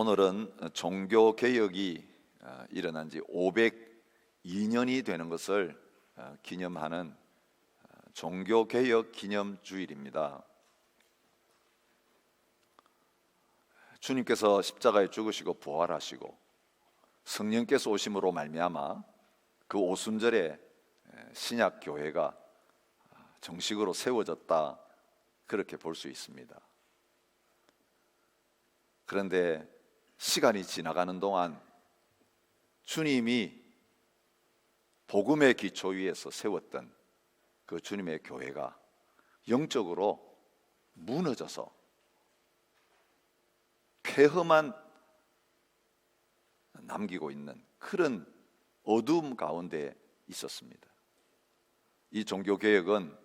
오늘은 종교 개혁이 일어난 지 502년이 되는 것을 기념하는 종교 개혁 기념 주일입니다. 주님께서 십자가에 죽으시고 부활하시고 성령께서 오심으로 말미암아 그 오순절에 신약 교회가 정식으로 세워졌다, 그렇게 볼 수 있습니다. 그런데 시간이 지나가는 동안 주님이 복음의 기초 위에서 세웠던 그 주님의 교회가 영적으로 무너져서 폐허만 남기고 있는 그런 어두움 가운데 있었습니다. 이 종교개혁은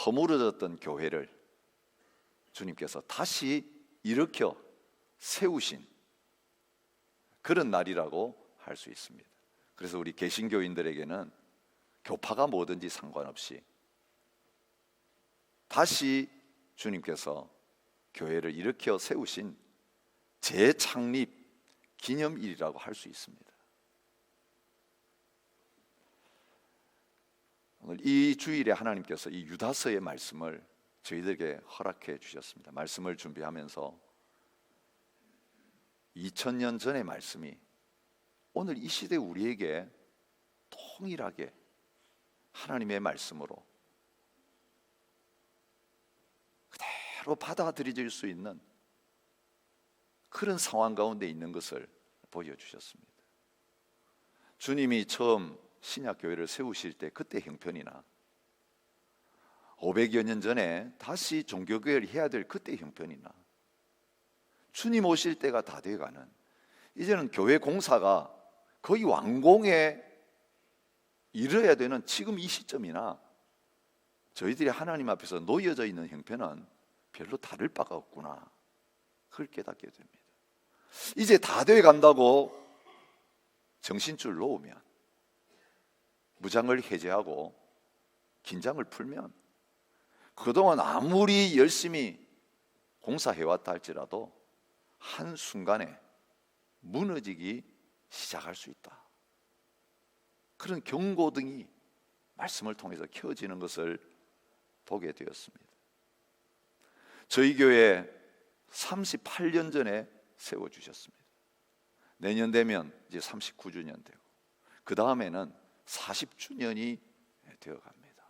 허물어졌던 교회를 주님께서 다시 일으켜 세우신 그런 날이라고 할 수 있습니다. 그래서 우리 개신교인들에게는 교파가 뭐든지 상관없이 다시 주님께서 교회를 일으켜 세우신 재창립 기념일이라고 할 수 있습니다. 오늘 이 주일에 하나님께서 이 유다서의 말씀을 저희들에게 허락해 주셨습니다. 말씀을 준비하면서 2000년 전의 말씀이 오늘 이 시대 우리에게 동일하게 하나님의 말씀으로 그대로 받아들여질 수 있는 그런 상황 가운데 있는 것을 보여주셨습니다. 주님이 처음 신약교회를 세우실 때 그때 형편이나 500여 년 전에 다시 종교개혁을 해야 될 그때 형편이나 주님 오실 때가 다 돼가는, 이제는 교회 공사가 거의 완공에 이르러야 되는 지금 이 시점이나 저희들이 하나님 앞에서 놓여져 있는 형편은 별로 다를 바가 없구나, 그걸 깨닫게 됩니다. 이제 다 돼 간다고 정신줄 놓으면, 무장을 해제하고 긴장을 풀면 그동안 아무리 열심히 공사해왔다 할지라도 한순간에 무너지기 시작할 수 있다, 그런 경고등이 말씀을 통해서 켜지는 것을 보게 되었습니다. 저희 교회 38년 전에 세워주셨습니다. 내년 되면 이제 39주년 되고 그 다음에는 40주년이 되어갑니다.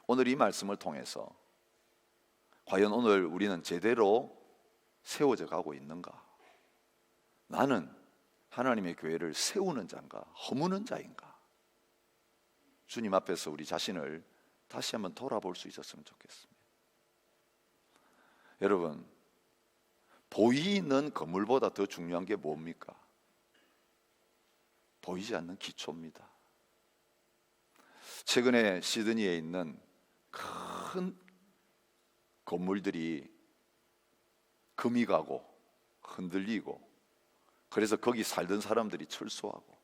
오늘 이 말씀을 통해서 과연 오늘 우리는 제대로 세워져 가고 있는가? 나는 하나님의 교회를 세우는 자인가, 허무는 자인가? 주님 앞에서 우리 자신을 다시 한번 돌아볼 수 있었으면 좋겠습니다. 여러분, 보이는 건물보다 더 중요한 게 뭡니까? 보이지 않는 기초입니다. 최근에 시드니에 있는 큰 건물들이 금이 가고 흔들리고, 그래서 거기 살던 사람들이 철수하고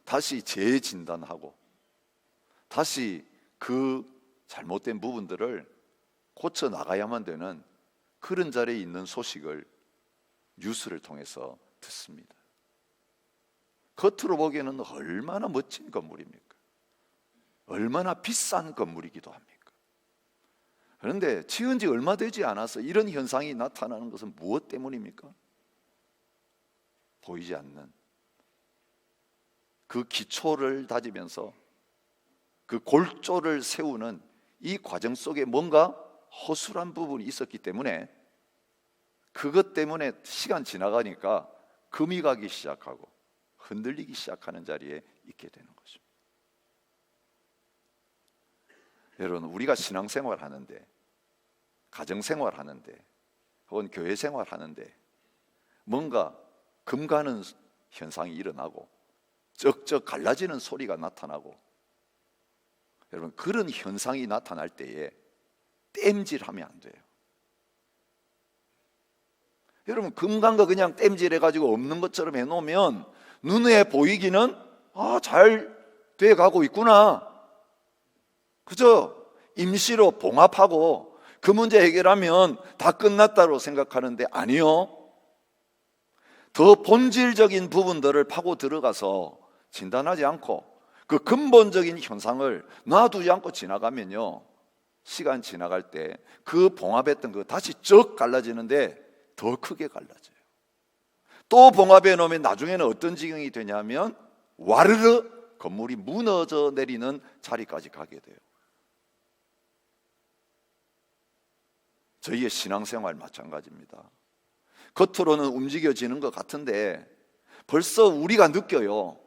다시 재진단하고 다시 그 잘못된 부분들을 고쳐 나가야만 되는 그런 자리에 있는 소식을 뉴스를 통해서 듣습니다. 겉으로 보기에는 얼마나 멋진 건물입니까? 얼마나 비싼 건물이기도 합니까? 그런데 지은 지 얼마 되지 않아서 이런 현상이 나타나는 것은 무엇 때문입니까? 보이지 않는 그 기초를 다지면서 그 골조를 세우는 이 과정 속에 뭔가 허술한 부분이 있었기 때문에, 그것 때문에 시간 지나가니까 금이 가기 시작하고 흔들리기 시작하는 자리에 있게 되는 것입니다. 여러분, 우리가 신앙생활 하는데, 가정생활 하는데, 혹은 교회생활 하는데 뭔가 금 가는 현상이 일어나고 쩍쩍 갈라지는 소리가 나타나고, 여러분, 그런 현상이 나타날 때에 땜질하면 안 돼요. 여러분, 금 간 거 그냥 땜질해가지고 없는 것처럼 해놓으면 눈에 보이기는 잘 돼가고 있구나, 그저 임시로 봉합하고 그 문제 해결하면 다 끝났다고 생각하는데 아니요. 더 본질적인 부분들을 파고 들어가서 진단하지 않고 그 근본적인 현상을 놔두지 않고 지나가면요, 시간 지나갈 때 그 봉합했던 거 다시 쩍 갈라지는데 더 크게 갈라져요. 또 봉합해 놓으면 나중에는 어떤 지경이 되냐면 와르르 건물이 무너져 내리는 자리까지 가게 돼요. 저희의 신앙생활 마찬가지입니다. 겉으로는 움직여지는 것 같은데 벌써 우리가 느껴요.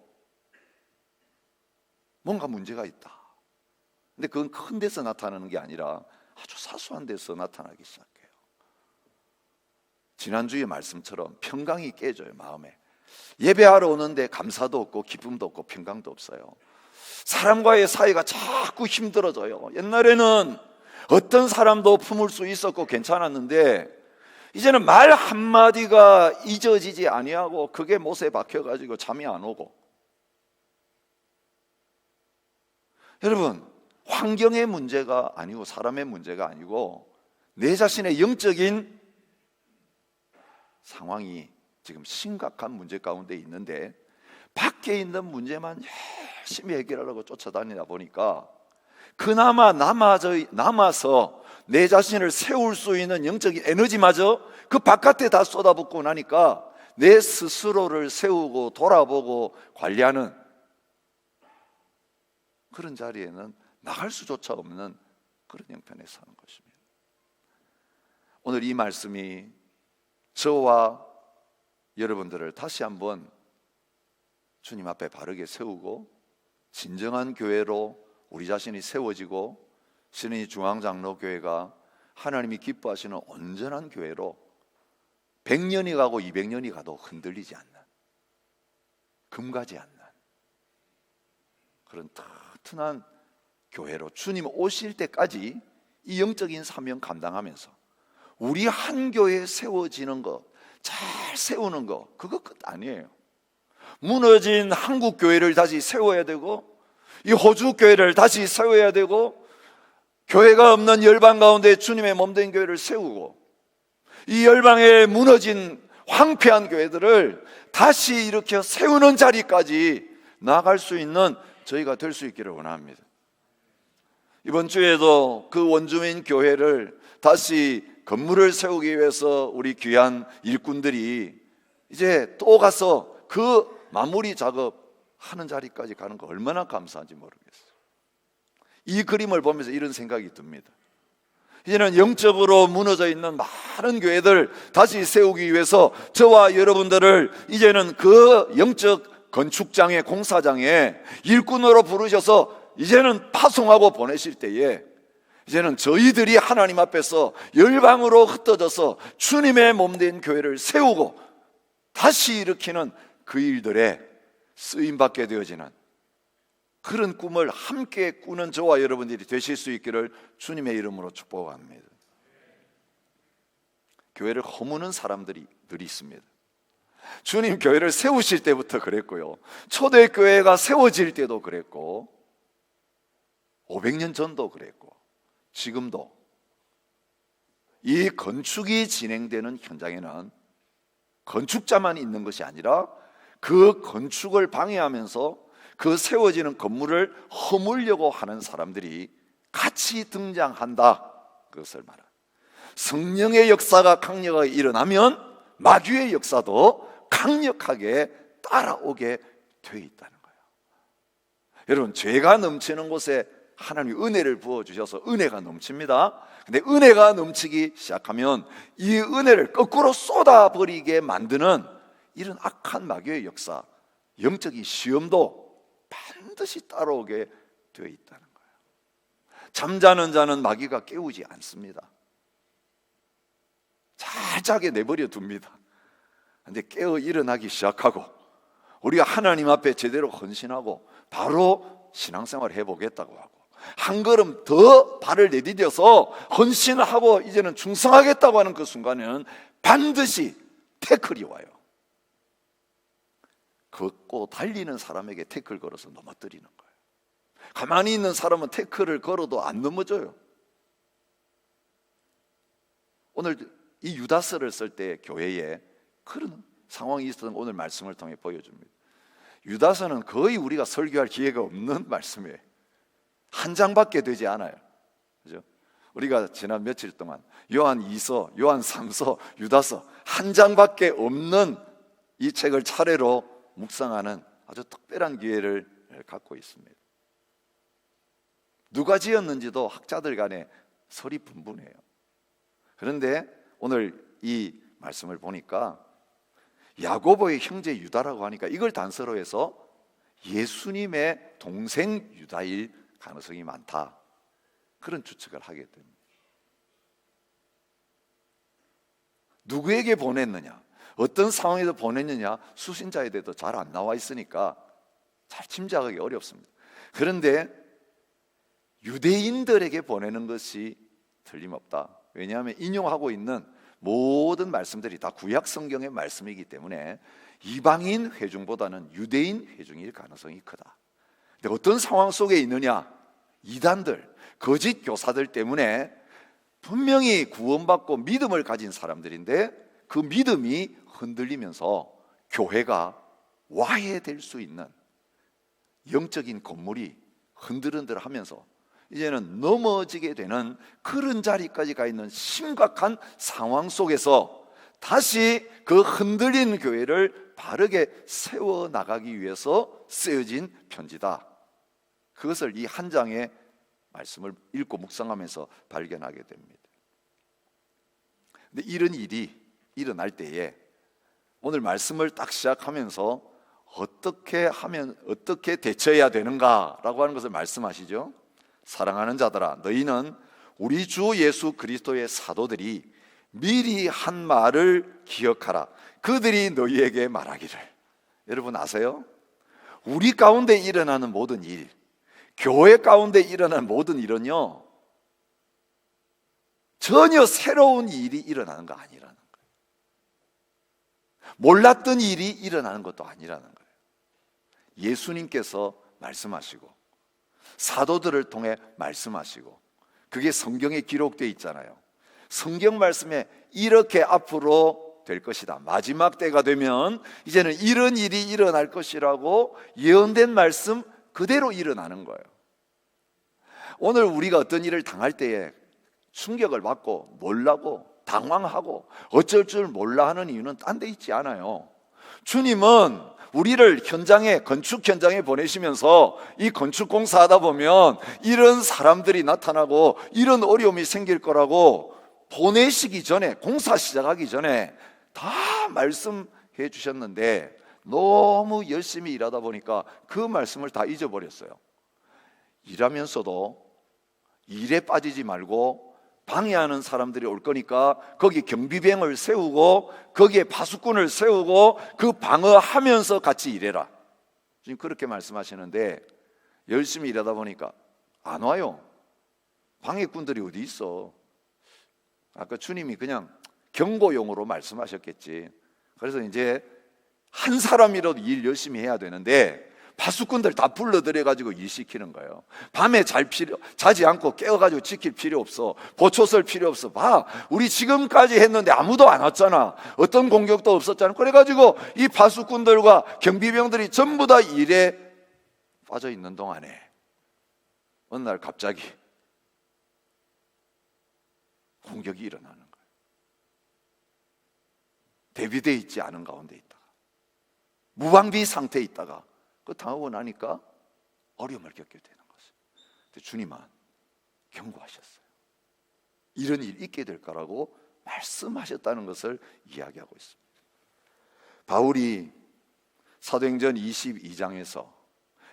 뭔가 문제가 있다. 근데 그건 큰 데서 나타나는 게 아니라 아주 사소한 데서 나타나기 시작해요. 지난주의 말씀처럼 평강이 깨져요. 마음에 예배하러 오는데 감사도 없고 기쁨도 없고 평강도 없어요. 사람과의 사이가 자꾸 힘들어져요. 옛날에는 어떤 사람도 품을 수 있었고 괜찮았는데 이제는 말 한마디가 잊어지지 아니하고 그게 못에 박혀가지고 잠이 안 오고. 여러분, 환경의 문제가 아니고 사람의 문제가 아니고 내 자신의 영적인 상황이 지금 심각한 문제 가운데 있는데 밖에 있는 문제만 열심히 해결하려고 쫓아다니다 보니까 그나마 남아서 내 자신을 세울 수 있는 영적인 에너지마저 그 바깥에 다 쏟아붓고 나니까 내 스스로를 세우고 돌아보고 관리하는 그런 자리에는 나갈 수조차 없는 그런 형편에 사는 것입니다. 오늘 이 말씀이 저와 여러분들을 다시 한번 주님 앞에 바르게 세우고 진정한 교회로 우리 자신이 세워지고 신의 중앙장로교회가 하나님이 기뻐하시는 온전한 교회로 100년이 가고 200년이 가도 흔들리지 않는, 금가지 않는 그런 튼튼한 교회로 주님 오실 때까지 이 영적인 사명 감당하면서 우리 한 교회에 세워지는 것, 잘 세우는 것, 그거 끝 아니에요. 무너진 한국 교회를 다시 세워야 되고 이 호주 교회를 다시 세워야 되고 교회가 없는 열방 가운데 주님의 몸된 교회를 세우고 이 열방에 무너진 황폐한 교회들을 다시 일으켜 세우는 자리까지 나아갈 수 있는 저희가 될 수 있기를 원합니다. 이번 주에도 그 원주민 교회를 다시 건물을 세우기 위해서 우리 귀한 일꾼들이 이제 또 가서 그 마무리 작업하는 자리까지 가는 거 얼마나 감사한지 모르겠어요. 이 그림을 보면서 이런 생각이 듭니다. 이제는 영적으로 무너져 있는 많은 교회들 다시 세우기 위해서 저와 여러분들을 이제는 그 영적 건축장에, 공사장에 일꾼으로 부르셔서 이제는 파송하고 보내실 때에 이제는 저희들이 하나님 앞에서 열방으로 흩어져서 주님의 몸된 교회를 세우고 다시 일으키는 그 일들에 쓰임받게 되어지는 그런 꿈을 함께 꾸는 저와 여러분들이 되실 수 있기를 주님의 이름으로 축복합니다. 교회를 허무는 사람들이 늘 있습니다. 주님 교회를 세우실 때부터 그랬고요, 초대교회가 세워질 때도 그랬고 500년 전도 그랬고 지금도 이 건축이 진행되는 현장에는 건축자만 있는 것이 아니라 그 건축을 방해하면서 그 세워지는 건물을 허물려고 하는 사람들이 같이 등장한다. 그것을 말합니다. 성령의 역사가 강력하게 일어나면 마귀의 역사도 강력하게 따라오게 되어 있다는 거예요. 여러분, 죄가 넘치는 곳에 하나님이 은혜를 부어주셔서 은혜가 넘칩니다. 근데 은혜가 넘치기 시작하면 이 은혜를 거꾸로 쏟아버리게 만드는 이런 악한 마귀의 역사, 영적인 시험도 반드시 따라오게 되어 있다는 거예요. 잠자는 자는 마귀가 깨우지 않습니다. 잘 자게 내버려 둡니다. 근데 깨어 일어나기 시작하고 우리가 하나님 앞에 제대로 헌신하고 바로 신앙생활 해보겠다고 하고 한 걸음 더 발을 내디뎌서 헌신하고 이제는 충성하겠다고 하는 그 순간에는 반드시 태클이 와요. 걷고 달리는 사람에게 태클 걸어서 넘어뜨리는 거예요. 가만히 있는 사람은 태클을 걸어도 안 넘어져요. 오늘 이 유다서를 쓸 때 교회에 그런 상황이 있었던 오늘 말씀을 통해 보여줍니다. 유다서는 거의 우리가 설교할 기회가 없는 말씀이에요. 한 장밖에 되지 않아요. 그죠? 우리가 지난 며칠 동안 요한 2서, 요한 3서, 유다서 한 장밖에 없는 이 책을 차례로 묵상하는 아주 특별한 기회를 갖고 있습니다. 누가 지었는지도 학자들 간에 설이 분분해요. 그런데 오늘 이 말씀을 보니까 야고보의 형제 유다라고 하니까 이걸 단서로 해서 예수님의 동생 유다일 가능성이 많다, 그런 추측을 하게 됩니다. 누구에게 보냈느냐, 어떤 상황에서 보냈느냐, 수신자에 대해서 잘 안 나와 있으니까 잘 짐작하기 어렵습니다. 그런데 유대인들에게 보내는 것이 틀림없다. 왜냐하면 인용하고 있는 모든 말씀들이 다 구약 성경의 말씀이기 때문에 이방인 회중보다는 유대인 회중일 가능성이 크다. 근데 어떤 상황 속에 있느냐, 이단들, 거짓 교사들 때문에 분명히 구원받고 믿음을 가진 사람들인데 그 믿음이 흔들리면서 교회가 와해될 수 있는 영적인 건물이 흔들흔들하면서 이제는 넘어지게 되는 그런 자리까지 가 있는 심각한 상황 속에서 다시 그 흔들린 교회를 바르게 세워나가기 위해서 쓰여진 편지다. 그것을 이 한 장의 말씀을 읽고 묵상하면서 발견하게 됩니다. 근데 이런 일이 일어날 때에 오늘 말씀을 딱 시작하면서 어떻게 대처해야 되는가라고 하는 것을 말씀하시죠. 사랑하는 자들아, 너희는 우리 주 예수 그리스도의 사도들이 미리 한 말을 기억하라. 그들이 너희에게 말하기를. 여러분 아세요? 우리 가운데 일어나는 모든 일, 교회 가운데 일어나는 모든 일은요, 전혀 새로운 일이 일어나는 거 아니라는 거예요. 몰랐던 일이 일어나는 것도 아니라는 거예요. 예수님께서 말씀하시고 사도들을 통해 말씀하시고 그게 성경에 기록되어 있잖아요. 성경 말씀에 이렇게 앞으로 될 것이다, 마지막 때가 되면 이제는 이런 일이 일어날 것이라고 예언된 말씀 그대로 일어나는 거예요. 오늘 우리가 어떤 일을 당할 때에 충격을 받고 놀라고 당황하고 어쩔 줄 몰라 하는 이유는 딴 데 있지 않아요. 주님은 우리를 건축 현장에 보내시면서 이 건축 공사하다 보면 이런 사람들이 나타나고 이런 어려움이 생길 거라고 보내시기 전에, 공사 시작하기 전에 다 말씀해 주셨는데 너무 열심히 일하다 보니까 그 말씀을 다 잊어버렸어요. 일하면서도 일에 빠지지 말고 방해하는 사람들이 올 거니까 거기 경비병을 세우고 거기에 파수꾼을 세우고 그 방어하면서 같이 일해라. 지금 그렇게 말씀하시는데 열심히 일하다 보니까 안 와요. 방해꾼들이 어디 있어? 아까 주님이 그냥 경고용으로 말씀하셨겠지. 그래서 이제 한 사람이라도 일 열심히 해야 되는데 파수꾼들 다 불러들여가지고 일 시키는 거예요. 밤에 자지 않고 깨워가지고 지킬 필요 없어. 보초 쓸 필요 없어. 봐, 우리 지금까지 했는데 아무도 안 왔잖아. 어떤 공격도 없었잖아. 그래가지고 이 파수꾼들과 경비병들이 전부 다 일에 빠져 있는 동안에 어느 날 갑자기 공격이 일어나는 거예요. 대비되어 있지 않은 가운데 있다가, 무방비 상태에 있다가 그 당하고 나니까 어려움을 겪게 되는 것이에요. 근데 주님은 경고하셨어요. 이런 일이 있게 될 거라고 말씀하셨다는 것을 이야기하고 있습니다. 바울이 사도행전 22장에서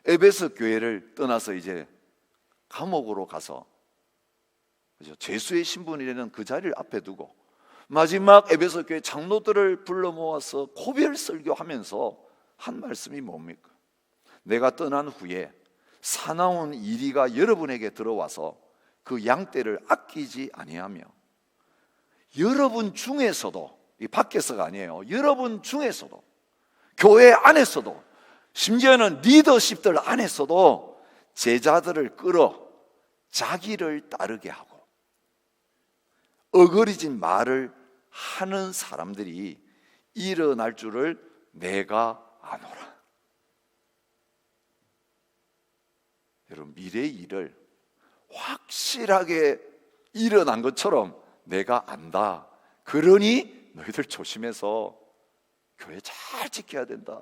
에베소 교회를 떠나서 이제 감옥으로 가서 죄수의 신분이라는 그 자리를 앞에 두고 마지막 에베소 교회 장로들을 불러 모아서 고별 설교하면서 한 말씀이 뭡니까? 내가 떠난 후에 사나운 이리가 여러분에게 들어와서 그 양떼를 아끼지 아니하며, 여러분 중에서도, 이 밖에서가 아니에요, 여러분 중에서도, 교회 안에서도, 심지어는 리더십들 안에서도 제자들을 끌어 자기를 따르게 하고 어거리진 말을 하는 사람들이 일어날 줄을 내가 아노라. 여러분, 미래의 일을 확실하게 일어난 것처럼 내가 안다. 그러니 너희들 조심해서 교회 잘 지켜야 된다.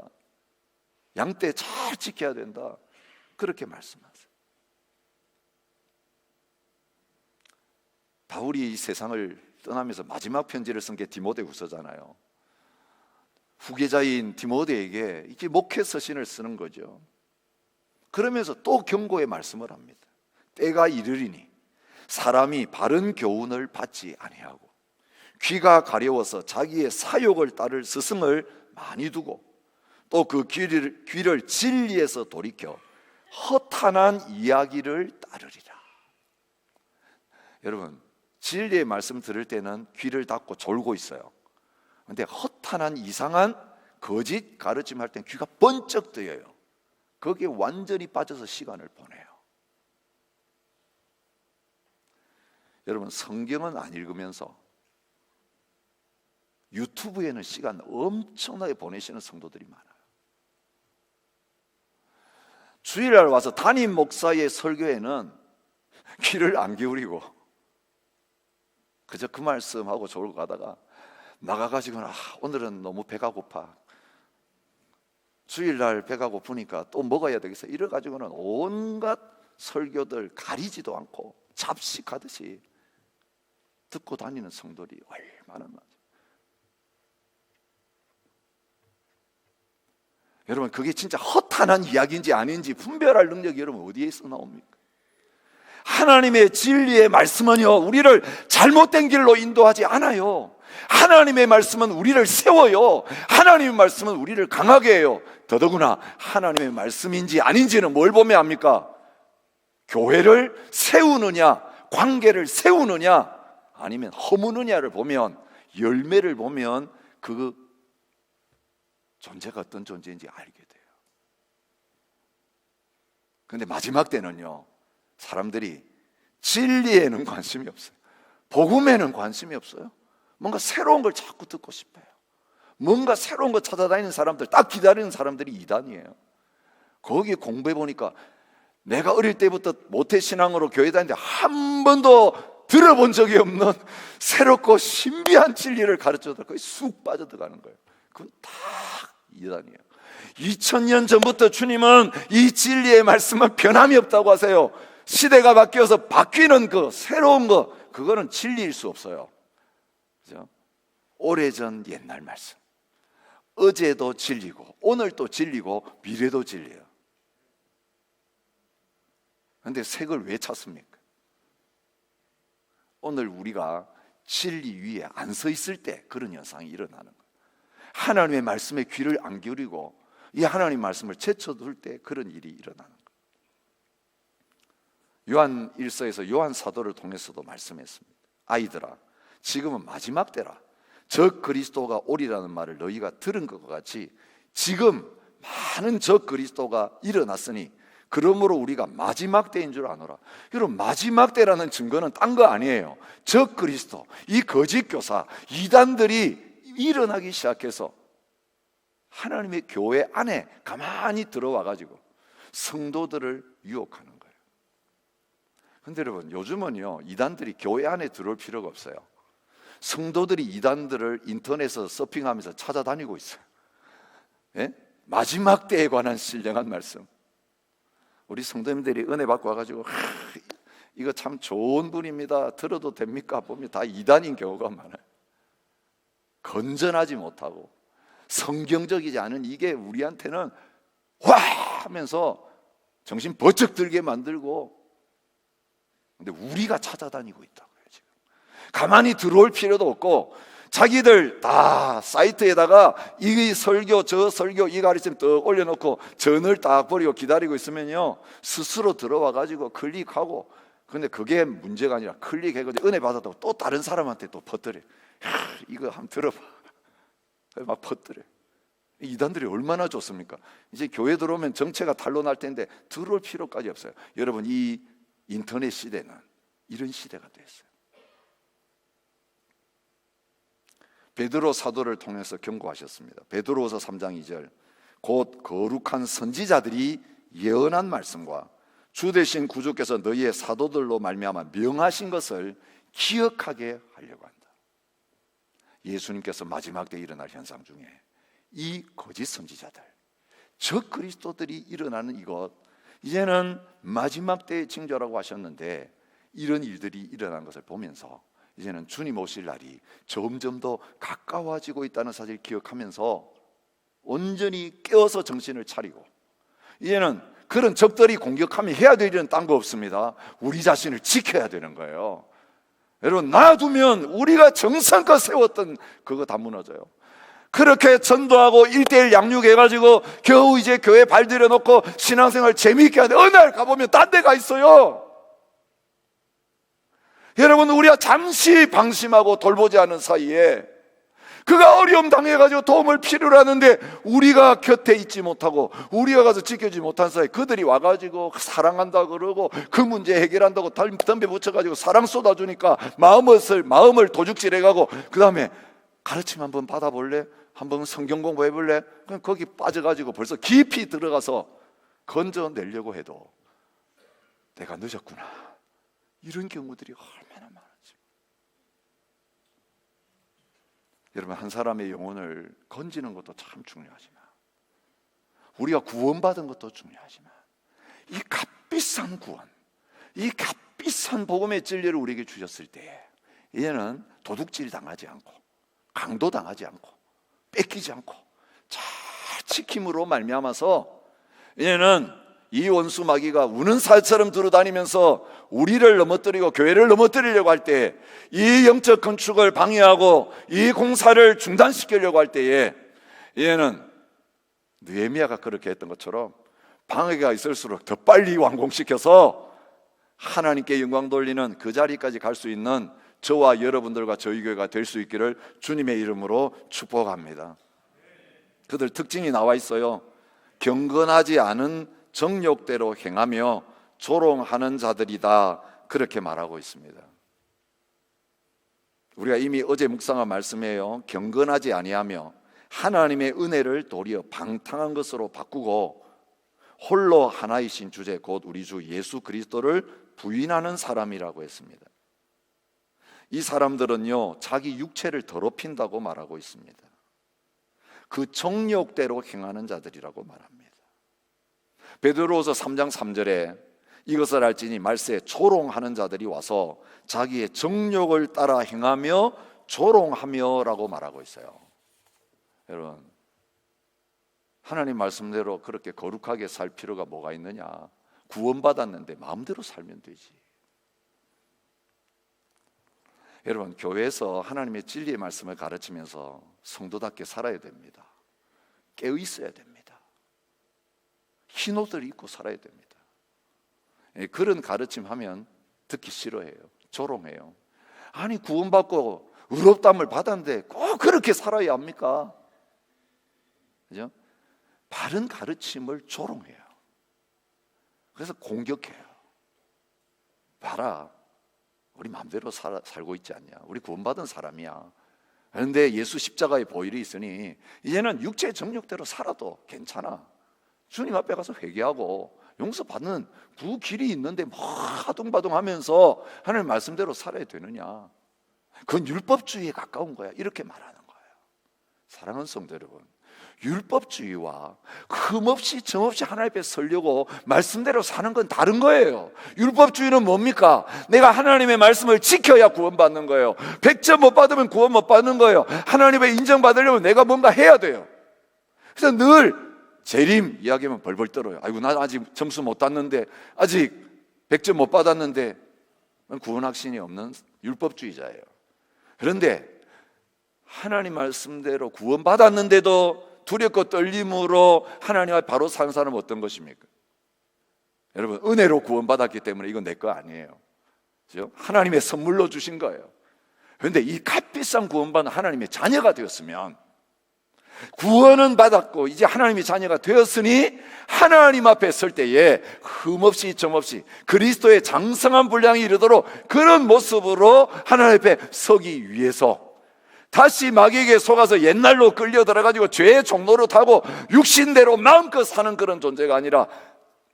양떼 잘 지켜야 된다. 그렇게 말씀하세요. 바울이 이 세상을 떠나면서 마지막 편지를 쓴 게 디모데후서잖아요. 후계자인 디모데에게 이제 목회 서신을 쓰는 거죠. 그러면서 또 경고의 말씀을 합니다. 때가 이르리니 사람이 바른 교훈을 받지 아니하고 귀가 가려워서 자기의 사욕을 따를 스승을 많이 두고 또 그 귀를 진리에서 돌이켜 허탄한 이야기를 따르리라. 여러분, 진리의 말씀 들을 때는 귀를 닫고 졸고 있어요. 그런데 허탄한 이상한 거짓 가르침할 땐 귀가 번쩍 뜨여요. 거기에 완전히 빠져서 시간을 보내요. 여러분, 성경은 안 읽으면서 유튜브에는 시간 엄청나게 보내시는 성도들이 많아요. 주일날 와서 담임 목사의 설교에는 귀를 안 기울이고 그저 그 말씀하고 졸고 가다가 나가가지고는 오늘은 너무 배가 고파, 주일날 배가 고프니까 또 먹어야 되겠어, 이래가지고는 온갖 설교들 가리지도 않고 잡식하듯이 듣고 다니는 성도들이 얼마나 많아요. 여러분, 그게 진짜 허탄한 이야기인지 아닌지 분별할 능력이 여러분 어디에서 나옵니까? 하나님의 진리의 말씀은요, 우리를 잘못된 길로 인도하지 않아요. 하나님의 말씀은 우리를 세워요. 하나님의 말씀은 우리를 강하게 해요. 더더구나 하나님의 말씀인지 아닌지는 뭘 보면 합니까? 교회를 세우느냐, 관계를 세우느냐, 아니면 허무느냐를 보면, 열매를 보면 그 존재가 어떤 존재인지 알게 돼요. 그런데 마지막 때는요, 사람들이 진리에는 관심이 없어요. 복음에는 관심이 없어요. 뭔가 새로운 걸 자꾸 듣고 싶어요. 뭔가 새로운 거 찾아다니는 사람들, 딱 기다리는 사람들이 이단이에요. 거기 공부해 보니까 내가 어릴 때부터 모태신앙으로 교회 다니는데 한 번도 들어본 적이 없는 새롭고 신비한 진리를 가르쳐도 거의 쑥 빠져들어가는 거예요. 그건 다 이단이에요. 2000년 전부터 주님은 이 진리의 말씀은 변함이 없다고 하세요. 시대가 바뀌어서 바뀌는 그 새로운 거, 그거는 진리일 수 없어요. 그죠? 오래전 옛날 말씀, 어제도 진리고 오늘도 진리고 미래도 진리예요. 그런데 색을 왜 찾습니까? 오늘 우리가 진리 위에 안 서 있을 때 그런 현상이 일어나는 거예요. 하나님의 말씀에 귀를 안 기울이고 이 하나님 말씀을 제쳐둘 때 그런 일이 일어나는 거예요. 요한 1서에서 요한 사도를 통해서도 말씀했습니다. 아이들아, 지금은 마지막 때라. 적 그리스도가 오리라는 말을 너희가 들은 것과 같이 지금 많은 적 그리스도가 일어났으니 그러므로 우리가 마지막 때인 줄 아노라. 여러분, 마지막 때라는 증거는 딴 거 아니에요. 적 그리스도, 이 거짓 교사, 이단들이 일어나기 시작해서 하나님의 교회 안에 가만히 들어와 가지고 성도들을 유혹하는 거예요. 근데 여러분, 요즘은요, 이단들이 교회 안에 들어올 필요가 없어요. 성도들이 이단들을 인터넷에서 서핑하면서 찾아다니고 있어요. 예? 마지막 때에 관한 신령한 말씀. 우리 성도님들이 은혜 받고 와가지고 이거 참 좋은 분입니다, 들어도 됩니까? 보면 다 이단인 경우가 많아요. 건전하지 못하고 성경적이지 않은 이게 우리한테는 와 하면서 정신 번쩍 들게 만들고, 근데 우리가 찾아다니고 있다고요. 지금 가만히 들어올 필요도 없고 자기들 다 사이트에다가 이 설교 저 설교 이 가르침 떡 올려놓고 전을 딱 버리고 기다리고 있으면요, 스스로 들어와 가지고 클릭하고, 근데 그게 문제가 아니라 클릭해가지고 은혜 받았다고 또 다른 사람한테 또 퍼뜨려. 이거 한번 들어봐. 막 퍼뜨려. 이단들이 얼마나 좋습니까? 이제 교회 들어오면 정체가 탄로날 텐데 들어올 필요까지 없어요. 여러분, 이 인터넷 시대는 이런 시대가 됐어요. 베드로 사도를 통해서 경고하셨습니다. 베드로후서 3장 2절, 곧 거룩한 선지자들이 예언한 말씀과 주 되신 구주께서 너희의 사도들로 말미암아 명하신 것을 기억하게 하려고 한다. 예수님께서 마지막 때에 일어날 현상 중에 이 거짓 선지자들, 적 그리스도들이 일어나는 이것, 이제는 마지막 때의 징조라고 하셨는데 이런 일들이 일어난 것을 보면서 이제는 주님 오실 날이 점점 더 가까워지고 있다는 사실을 기억하면서 온전히 깨어서 정신을 차리고, 이제는 그런 적들이 공격하면 해야 될 일은 딴 거 없습니다. 우리 자신을 지켜야 되는 거예요. 여러분, 놔두면 우리가 정성껏 세웠던 그거 다 무너져요. 그렇게 전도하고 1:1 양육해가지고 겨우 이제 교회 발 들여놓고 신앙생활 재미있게 하는데 어느 날 가보면 딴 데가 있어요. 여러분, 우리가 잠시 방심하고 돌보지 않은 사이에 그가 어려움 당해가지고 도움을 필요로 하는데 우리가 곁에 있지 못하고 우리가 가서 지켜주지 못한 사이에 그들이 와가지고 사랑한다 그러고 그 문제 해결한다고 덤벼 붙여가지고 사랑 쏟아주니까 마음을 도둑질해가고 그 다음에 가르침 한번 받아볼래? 한번 성경 공부해볼래? 그럼 거기 빠져가지고 벌써 깊이 들어가서 건져내려고 해도 내가 늦었구나, 이런 경우들이 얼마나 많은지. 여러분, 한 사람의 영혼을 건지는 것도 참 중요하지만 우리가 구원받은 것도 중요하지만 이 값비싼 구원, 이 값비싼 복음의 진리를 우리에게 주셨을 때 이제는 도둑질 당하지 않고 강도 당하지 않고 뺏기지 않고 잘 지킴으로 말미암아서 이제는 이 원수 마귀가 우는 살처럼 들어다니면서 우리를 넘어뜨리고 교회를 넘어뜨리려고 할 때, 이 영적 건축을 방해하고 이 공사를 중단시키려고 할 때에 얘는 느헤미야가 그렇게 했던 것처럼 방해가 있을수록 더 빨리 완공시켜서 하나님께 영광 돌리는 그 자리까지 갈 수 있는 저와 여러분들과 저희 교회가 될 수 있기를 주님의 이름으로 축복합니다. 그들 특징이 나와 있어요. 경건하지 않은 정욕대로 행하며 조롱하는 자들이다, 그렇게 말하고 있습니다. 우리가 이미 어제 묵상한 말씀이에요. 경건하지 아니하며 하나님의 은혜를 도리어 방탕한 것으로 바꾸고 홀로 하나이신 주제 곧 우리 주 예수 그리스도를 부인하는 사람이라고 했습니다. 이 사람들은요, 자기 육체를 더럽힌다고 말하고 있습니다. 그 정욕대로 행하는 자들이라고 말합니다. 베드로후서 3장 3절에 이것을 알지니 말세 조롱하는 자들이 와서 자기의 정욕을 따라 행하며 조롱하며 라고 말하고 있어요. 여러분, 하나님 말씀대로 그렇게 거룩하게 살 필요가 뭐가 있느냐? 구원받았는데 마음대로 살면 되지. 여러분, 교회에서 하나님의 진리의 말씀을 가르치면서 성도답게 살아야 됩니다. 깨어 있어야 됩니다. 흰 옷을 입고 살아야 됩니다. 그런 가르침 하면 듣기 싫어해요. 조롱해요. 아니, 구원받고 의롭다함을 받았는데 꼭 그렇게 살아야 합니까? 그죠? 바른 가르침을 조롱해요. 그래서 공격해요. 봐라, 우리 마음대로 살고 있지 않냐? 우리 구원받은 사람이야. 그런데 예수 십자가의 보혈이 있으니 이제는 육체의 정욕대로 살아도 괜찮아. 주님 앞에 가서 회개하고 용서받는 그 길이 있는데 뭐 아둥바둥하면서 하나님 말씀대로 살아야 되느냐? 그건 율법주의에 가까운 거야, 이렇게 말하는 거예요. 사랑하는 성도 여러분, 율법주의와 흠없이 정없이 하나님 앞에 서려고 말씀대로 사는 건 다른 거예요. 율법주의는 뭡니까? 내가 하나님의 말씀을 지켜야 구원받는 거예요. 100점 못 받으면 구원 못 받는 거예요. 하나님의 인정받으려면 내가 뭔가 해야 돼요. 그래서 늘 재림 이야기하면 벌벌 떨어요. 아이고, 나 아직 점수 못 땄는데, 아직 100점 못 받았는데, 구원 확신이 없는 율법주의자예요. 그런데 하나님 말씀대로 구원 받았는데도 두렵고 떨림으로 하나님 앞에 바로 사는 사람은 어떤 것입니까? 여러분, 은혜로 구원 받았기 때문에 이건 내 거 아니에요. 그렇죠? 하나님의 선물로 주신 거예요. 그런데 이 값비싼 구원받은 하나님의 자녀가 되었으면, 구원은 받았고 이제 하나님의 자녀가 되었으니 하나님 앞에 설 때에 흠없이 점없이 그리스도의 장성한 분량이 이르도록 그런 모습으로 하나님 앞에 서기 위해서 다시 마귀에게 속아서 옛날로 끌려 들어가지고 죄의 종로로 타고 육신대로 마음껏 사는 그런 존재가 아니라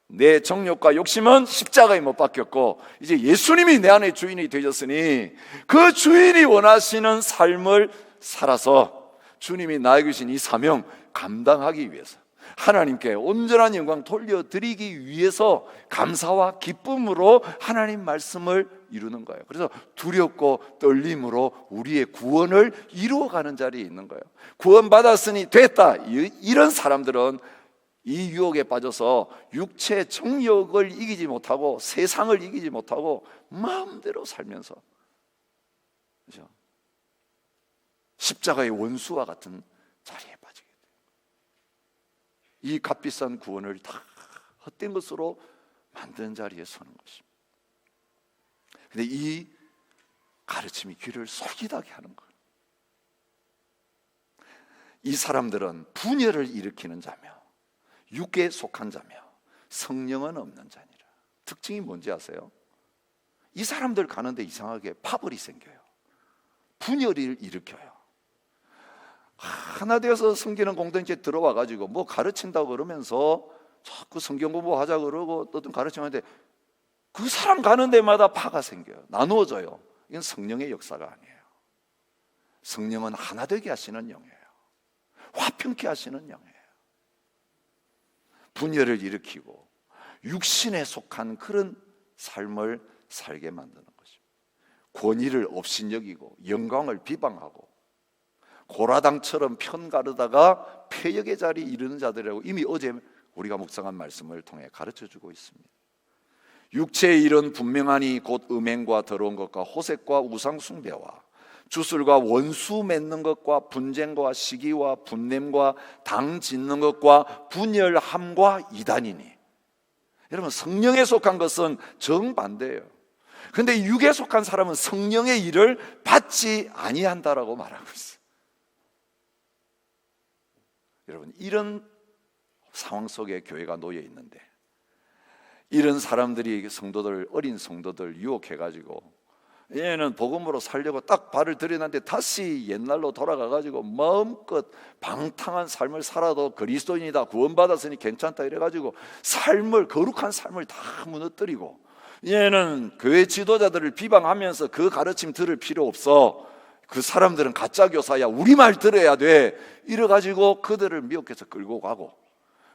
내 정욕과 욕심은 십자가에 못 박혔고 이제 예수님이 내 안의 주인이 되셨으니 그 주인이 원하시는 삶을 살아서 주님이 나에게 주신 이 사명 감당하기 위해서, 하나님께 온전한 영광 돌려드리기 위해서 감사와 기쁨으로 하나님 말씀을 이루는 거예요. 그래서 두렵고 떨림으로 우리의 구원을 이루어가는 자리에 있는 거예요. 구원받았으니 됐다, 이런 사람들은 이 유혹에 빠져서 육체 정욕을 이기지 못하고 세상을 이기지 못하고 마음대로 살면서, 그렇죠? 십자가의 원수와 같은 자리에 빠지게 돼요. 이 값비싼 구원을 다 헛된 것으로 만드는 자리에 서는 것입니다. 근데 이 가르침이 귀를 솔깃하게 하는 거예요. 이 사람들은 분열을 일으키는 자며 육에 속한 자며 성령은 없는 자니라. 특징이 뭔지 아세요? 이 사람들 가는데 이상하게 파벌이 생겨요. 분열을 일으켜요. 하나 되어서 섬기는 공동체에 들어와 가지고 뭐 가르친다고 그러면서 자꾸 성경 공부하자 그러고 어떤 가르침하는데 그 사람 가는 데마다 파가 생겨요. 나누어져요. 이건 성령의 역사가 아니에요. 성령은 하나 되게 하시는 영이에요. 화평케 하시는 영이에요. 분열을 일으키고 육신에 속한 그런 삶을 살게 만드는 것입니다. 권위를 업신여기고 영광을 비방하고 고라당처럼 편가르다가 폐역의 자리에 이르는 자들이라고 이미 어제 우리가 묵상한 말씀을 통해 가르쳐주고 있습니다. 육체의 일은 분명하니 곧 음행과 더러운 것과 호색과 우상숭배와 주술과 원수 맺는 것과 분쟁과 시기와 분냄과 당 짓는 것과 분열함과 이단이니. 여러분, 성령에 속한 것은 정반대예요. 그런데 육에 속한 사람은 성령의 일을 받지 아니한다라고 말하고 있어요. 여러분, 이런 상황 속에 교회가 놓여 있는데 이런 사람들이 성도들, 어린 성도들 유혹해가지고 얘는 복음으로 살려고 딱 발을 들여놨는데 다시 옛날로 돌아가가지고 마음껏 방탕한 삶을 살아도 그리스도인이다, 구원받았으니 괜찮다 이래가지고 삶을, 거룩한 삶을 다 무너뜨리고 얘는 교회 지도자들을 비방하면서 그 가르침 들을 필요 없어, 그 사람들은 가짜 교사야, 우리 말 들어야 돼, 이래가지고 그들을 미혹해서 끌고 가고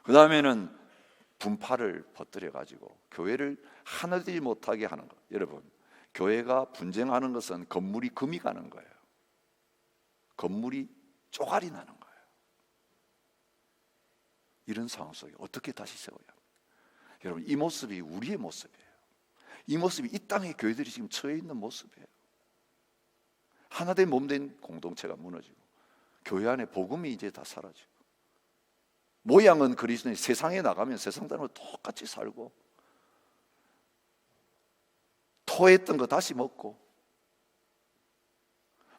그 다음에는 분파를 퍼뜨려가지고 교회를 하나 되지 못하게 하는 거. 여러분, 교회가 분쟁하는 것은 건물이 금이 가는 거예요. 건물이 쪼가리 나는 거예요. 이런 상황 속에 어떻게 다시 세워야 합니까? 여러분, 이 모습이 우리의 모습이에요. 이 모습이 이 땅의 교회들이 지금 처해 있는 모습이에요. 하나된 몸된 공동체가 무너지고 교회 안에 복음이 이제 다 사라지고 모양은 그리스도인, 세상에 나가면 세상 사람과 똑같이 살고 토했던 거 다시 먹고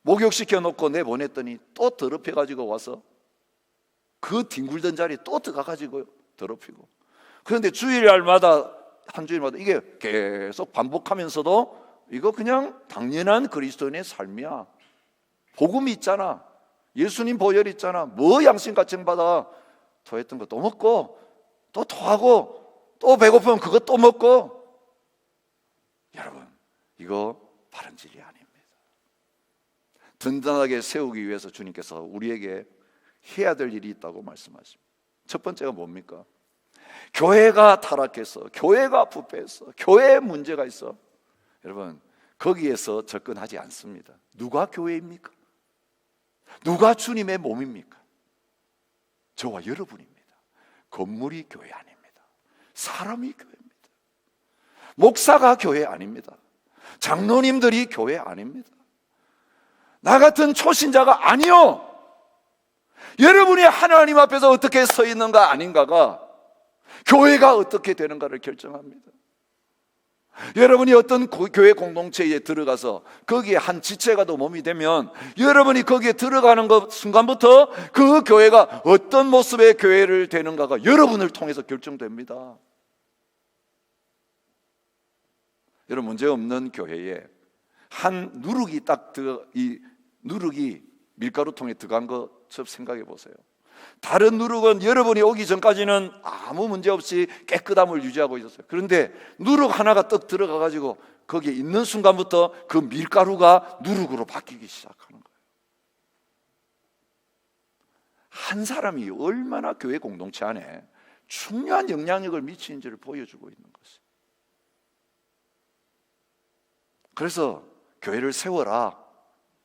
목욕시켜 놓고 내보냈더니 또 더럽혀가지고 와서 그 뒹굴던 자리에 또 들어가가지고 더럽히고, 그런데 주일날마다 한 주일마다 이게 계속 반복하면서도 이거 그냥 당연한 그리스도인의 삶이야. 복음이 있잖아, 예수님 보혈이 있잖아, 뭐 양심가책 받아. 토했던 거 또 먹고 또 토하고 또 배고프면 그거 또 먹고. 여러분, 이거 바른 진리 아닙니다. 든든하게 세우기 위해서 주님께서 우리에게 해야 될 일이 있다고 말씀하십니다. 첫 번째가 뭡니까? 교회가 타락했어, 교회가 부패했어, 교회에 문제가 있어. 여러분, 거기에서 접근하지 않습니다. 누가 교회입니까? 누가 주님의 몸입니까? 저와 여러분입니다. 건물이 교회 아닙니다. 사람이 교회입니다. 목사가 교회 아닙니다. 장로님들이 교회 아닙니다. 나 같은 초신자가 아니요. 여러분이 하나님 앞에서 어떻게 서 있는가 아닌가가 교회가 어떻게 되는가를 결정합니다. 여러분이 어떤 교회 공동체에 들어가서 거기에 한 지체가 더 몸이 되면 여러분이 거기에 들어가는 것 순간부터 그 교회가 어떤 모습의 교회를 되는가가 여러분을 통해서 결정됩니다. 여러분, 문제 없는 교회에 한 누룩이 딱 이 누룩이 밀가루통에 들어간 것처럼 생각해 보세요. 다른 누룩은 여러분이 오기 전까지는 아무 문제 없이 깨끗함을 유지하고 있었어요. 그런데 누룩 하나가 떡 들어가 가지고 거기에 있는 순간부터 그 밀가루가 누룩으로 바뀌기 시작하는 거예요. 한 사람이 얼마나 교회 공동체 안에 중요한 영향력을 미치는지를 보여주고 있는 것이에요. 그래서 교회를 세워라.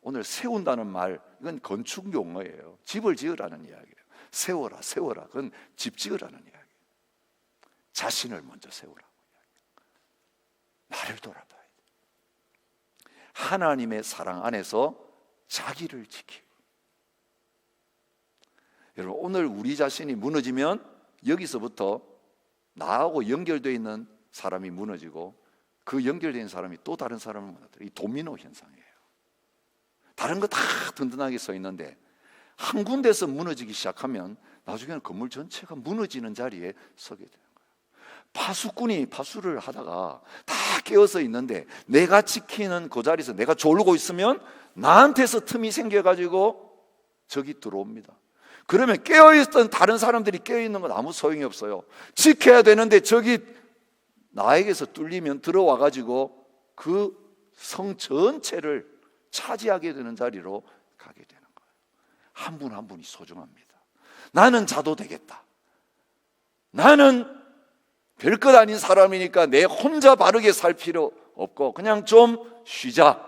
오늘 세운다는 말, 이건 건축 용어예요. 집을 지으라는 이야기예요. 세워라, 세워라. 그건 집 지으라는 이야기예요. 자신을 먼저 세우라고 이야기해요. 나를 돌아봐야 돼요. 하나님의 사랑 안에서 자기를 지키고. 여러분, 오늘 우리 자신이 무너지면 여기서부터 나하고 연결되어 있는 사람이 무너지고 그 연결된 사람이 또 다른 사람을 무너뜨려. 이 도미노 현상이에요. 다른 거 다 든든하게 서 있는데 한 군데서 무너지기 시작하면 나중에는 건물 전체가 무너지는 자리에 서게 되는 거예요. 파수꾼이 파수를 하다가 다 깨어서 있는데 내가 지키는 그 자리에서 내가 졸고 있으면 나한테서 틈이 생겨가지고 적이 들어옵니다. 그러면 깨어있던 다른 사람들이 깨어있는 건 아무 소용이 없어요. 지켜야 되는데 적이 나에게서 뚫리면 들어와가지고 그 성 전체를 차지하게 되는 자리로 가게 되는 거예요. 한 분 한 분이 소중합니다. 나는 자도 되겠다. 나는 별것 아닌 사람이니까 내 혼자 바르게 살 필요 없고 그냥 좀 쉬자.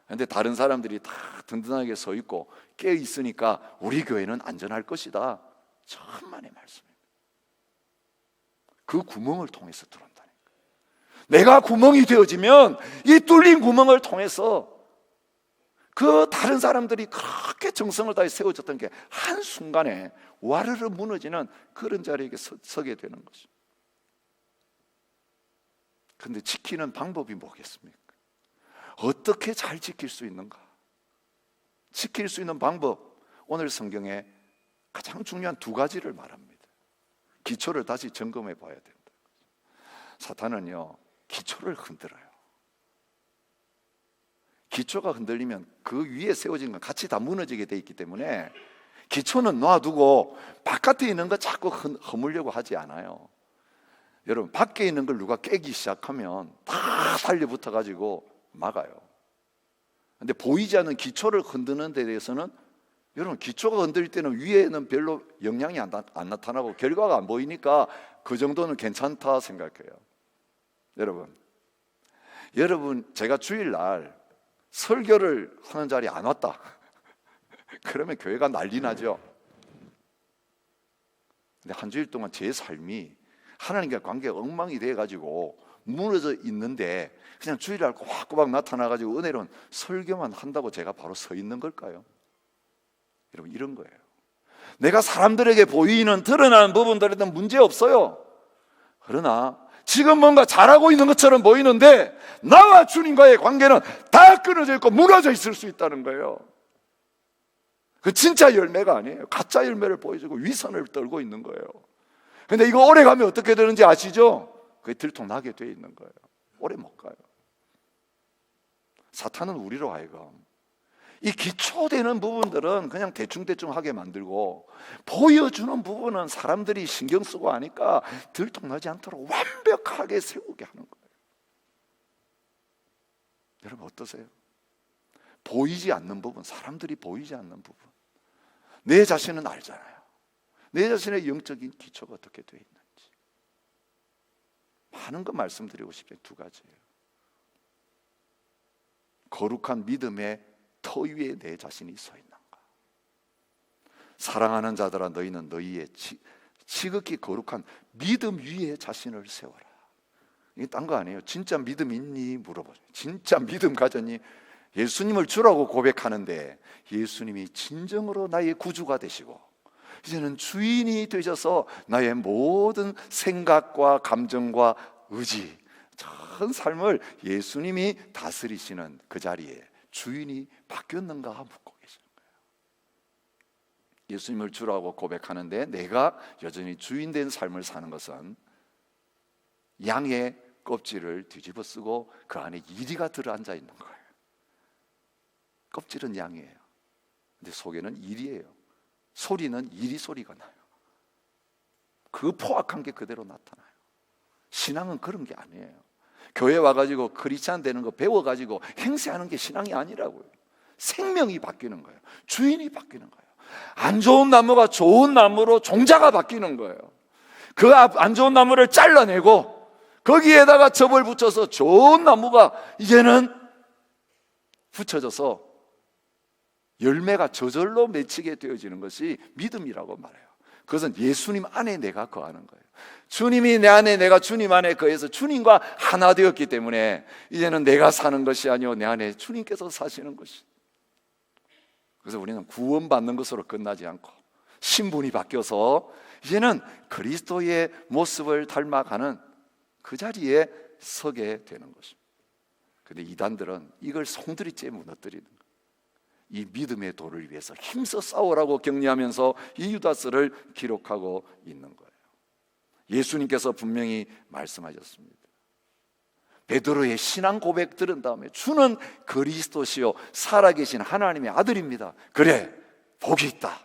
그런데 다른 사람들이 다 든든하게 서 있고 깨어 있으니까 우리 교회는 안전할 것이다. 천만의 말씀입니다. 그 구멍을 통해서 들어온다니까. 내가 구멍이 되어지면 이 뚫린 구멍을 통해서 그 다른 사람들이 그렇게 정성을 다해 세워졌던 게 한순간에 와르르 무너지는 그런 자리에 서게 되는 것이죠. 그런데 지키는 방법이 뭐겠습니까? 어떻게 잘 지킬 수 있는가? 지킬 수 있는 방법, 오늘 성경에 가장 중요한 두 가지를 말합니다. 기초를 다시 점검해 봐야 된다. 사탄은요, 기초를 흔들어요. 기초가 흔들리면 그 위에 세워진 건 같이 다 무너지게 돼 있기 때문에 기초는 놔두고 바깥에 있는 거 자꾸 허물려고 하지 않아요. 여러분, 밖에 있는 걸 누가 깨기 시작하면 다 달려붙어 가지고 막아요. 근데 보이지 않는 기초를 흔드는 데 대해서는 여러분, 기초가 흔들릴 때는 위에는 별로 영향이 안 나타나고 결과가 안 보이니까 그 정도는 괜찮다 생각해요. 여러분 제가 주일날 설교를 하는 자리에 안 왔다 그러면 교회가 난리 나죠. 근데 한 주일 동안 제 삶이 하나님과 관계가 엉망이 돼가지고 무너져 있는데 그냥 주일날 꼬박꼬박 나타나가지고 은혜로운 설교만 한다고 제가 바로 서 있는 걸까요? 여러분, 이런 거예요. 내가 사람들에게 보이는 드러나는 부분들에는 문제 없어요. 그러나 지금 뭔가 잘하고 있는 것처럼 보이는데 나와 주님과의 관계는 다 끊어져 있고 무너져 있을 수 있다는 거예요. 그 진짜 열매가 아니에요. 가짜 열매를 보여주고 위선을 떨고 있는 거예요. 근데 이거 오래 가면 어떻게 되는지 아시죠? 그게 들통나게 돼 있는 거예요. 오래 못 가요. 사탄은 우리로 하여금 이 기초되는 부분들은 그냥 대충대충 하게 만들고 보여주는 부분은 사람들이 신경 쓰고 하니까 들통나지 않도록 완벽하게 세우게 하는 거예요. 여러분, 어떠세요? 보이지 않는 부분, 사람들이 보이지 않는 부분, 내 자신은 알잖아요. 내 자신의 영적인 기초가 어떻게 되어 있는지 많은 거 말씀드리고 싶어요. 두 가지예요. 거룩한 믿음의 터 위에 내 자신이 서 있는가? 사랑하는 자들아, 너희는 너희의 지극히 거룩한 믿음 위에 자신을 세워라. 이게 딴 거 아니에요. 진짜 믿음 있니? 물어보죠. 진짜 믿음 가졌니? 예수님을 주라고 고백하는데 예수님이 진정으로 나의 구주가 되시고 이제는 주인이 되셔서 나의 모든 생각과 감정과 의지, 전 삶을 예수님이 다스리시는 그 자리에 주인이 바뀌었는가 묻고 계시는 거예요. 예수님을 주라고 고백하는데 내가 여전히 주인된 삶을 사는 것은 양의 껍질을 뒤집어 쓰고 그 안에 이리가 들어앉아 있는 거예요. 껍질은 양이에요. 근데 속에는 일이에요. 소리는 이리 소리가 나요. 그 포악한 게 그대로 나타나요. 신앙은 그런 게 아니에요. 교회 와가지고 크리스찬 되는 거 배워가지고 행세하는 게 신앙이 아니라고요. 생명이 바뀌는 거예요. 주인이 바뀌는 거예요. 안 좋은 나무가 좋은 나무로 종자가 바뀌는 거예요. 그 안 좋은 나무를 잘라내고 거기에다가 접을 붙여서 좋은 나무가 이제는 붙여져서 열매가 저절로 맺히게 되어지는 것이 믿음이라고 말해요. 그것은 예수님 안에 내가 거하는 거예요. 주님이 내 안에, 내가 주님 안에 거해서 주님과 하나 되었기 때문에 이제는 내가 사는 것이 아니요 내 안에 주님께서 사시는 것이. 그래서 우리는 구원받는 것으로 끝나지 않고 신분이 바뀌어서 이제는 그리스도의 모습을 닮아가는 그 자리에 서게 되는 것입니다. 그런데 이단들은 이걸 송두리째 무너뜨리는 거예요. 이 믿음의 도를 위해서 힘써 싸우라고 격려하면서 이 유다스를 기록하고 있는 거예요. 예수님께서 분명히 말씀하셨습니다. 베드로의 신앙 고백 들은 다음에 주는 그리스도시요 살아계신 하나님의 아들입니다. 그래, 복이 있다.